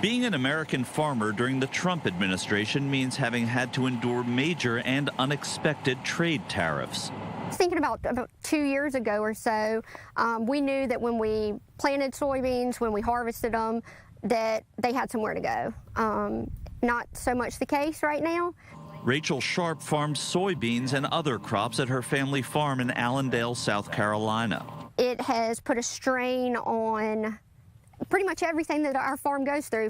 Being an American farmer during the Trump administration means having had to endure major and unexpected trade tariffs. Thinking about 2 years ago or so, we knew that when we planted soybeans, when we harvested them, that they had somewhere to go. Not so much the case right now. Rachel Sharp farms soybeans and other crops at her family farm in Allendale, South Carolina. It has put a strain on pretty much everything that our farm goes through.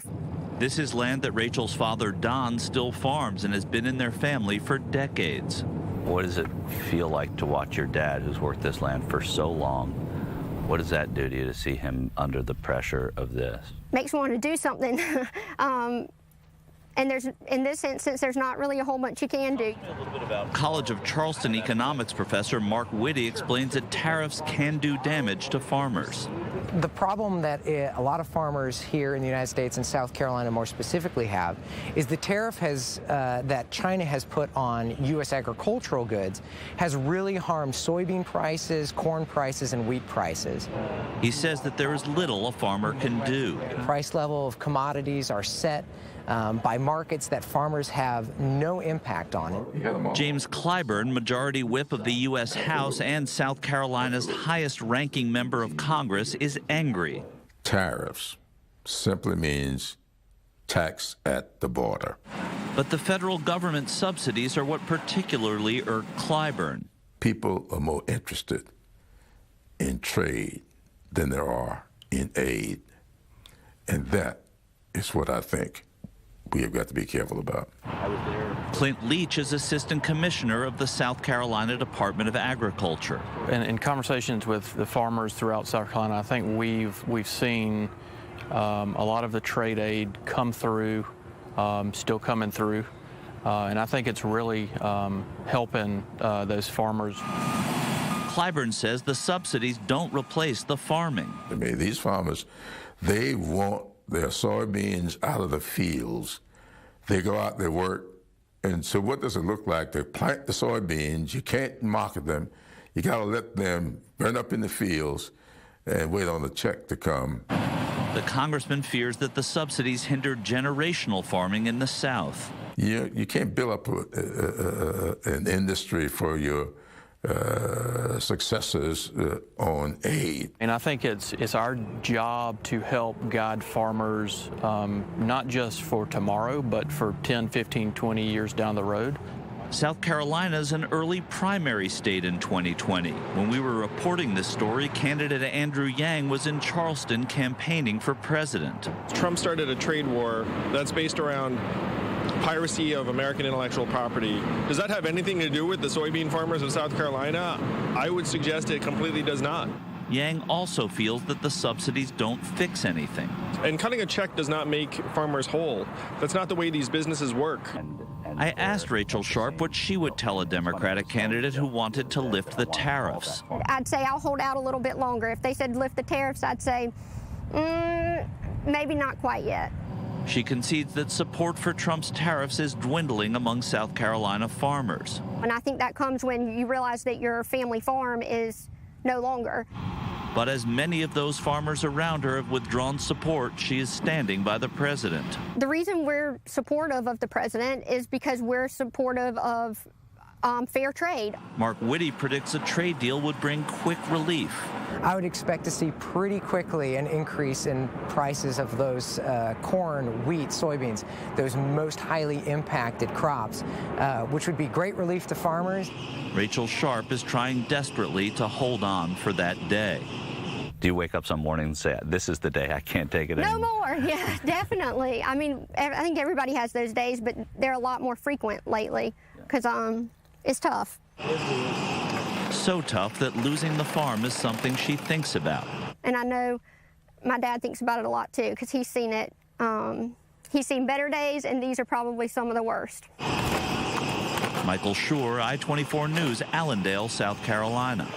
This is land that Rachel's father, Don, still farms and has been in their family for decades. What does it feel like to watch your dad, who's worked this land for so long? What does that do to you to see him under the pressure of this? Makes me want to do something. And in this instance, there's not really a whole bunch you can do. College of Charleston economics professor Mark Whitty explains that tariffs can do damage to farmers. The problem that a lot of farmers here in the United States and South Carolina more specifically have is the tariff that China has put on U.S. agricultural goods has really harmed soybean prices, corn prices, and wheat prices. He says that there is little a farmer can do. The price level of commodities are set by markets that farmers have no impact on. James Clyburn, majority whip of the U.S. House and South Carolina's highest-ranking member of Congress, is angry. Tariffs simply means tax at the border. But the federal government subsidies are what particularly irk Clyburn. People are more interested in trade than there are in aid. And that is what I think we have got to be careful about. Clint Leach is assistant commissioner of the South Carolina Department of Agriculture. In conversations with the farmers throughout South Carolina, I think we've seen a lot of the trade aid come through, still coming through, and I think it's really helping those farmers. Clyburn says the subsidies don't replace the farming. I mean, these farmers, they want their soybeans out of the fields. They go out, they work, and so what does it look like? They plant the soybeans, you can't market them, you gotta let them burn up in the fields and wait on the check to come. The congressman fears that the subsidies hinder generational farming in the South. You can't build up an industry for your successors on aid. And I think it's our job to help guide farmers, not just for tomorrow, but for 10, 15, 20 years down the road. South Carolina is an early primary state in 2020. When we were reporting this story, candidate Andrew Yang was in Charleston campaigning for president. Trump started a trade war that's based around piracy of American intellectual property. Does that have anything to do with the soybean farmers of South Carolina? I would suggest it completely does not. Yang also feels that the subsidies don't fix anything. And cutting a check does not make farmers whole. That's not the way these businesses work. I asked Rachel Sharp what she would tell a Democratic candidate who wanted to lift the tariffs. I'd say I'll hold out a little bit longer. If they said lift the tariffs, I'd say maybe not quite yet. She concedes that support for Trump's tariffs is dwindling among South Carolina farmers. And I think that comes when you realize that your family farm is no longer. But as many of those farmers around her have withdrawn support, she is standing by the president. The reason we're supportive of the president is because we're supportive of fair trade. Mark Whitty predicts a trade deal would bring quick relief. I would expect to see pretty quickly an increase in prices of those corn, wheat, soybeans, those most highly impacted crops, which would be great relief to farmers. Rachel Sharp is trying desperately to hold on for that day. Do you wake up some morning and say, this is the day I can't take it anymore? No more, yeah, definitely. I mean, I think everybody has those days, but they're a lot more frequent lately because it's tough. So tough that losing the farm is something she thinks about. And I know my dad thinks about it a lot too because he's seen it. He's seen better days, and these are probably some of the worst. Michael Schur, I-24 News, Allendale, South Carolina.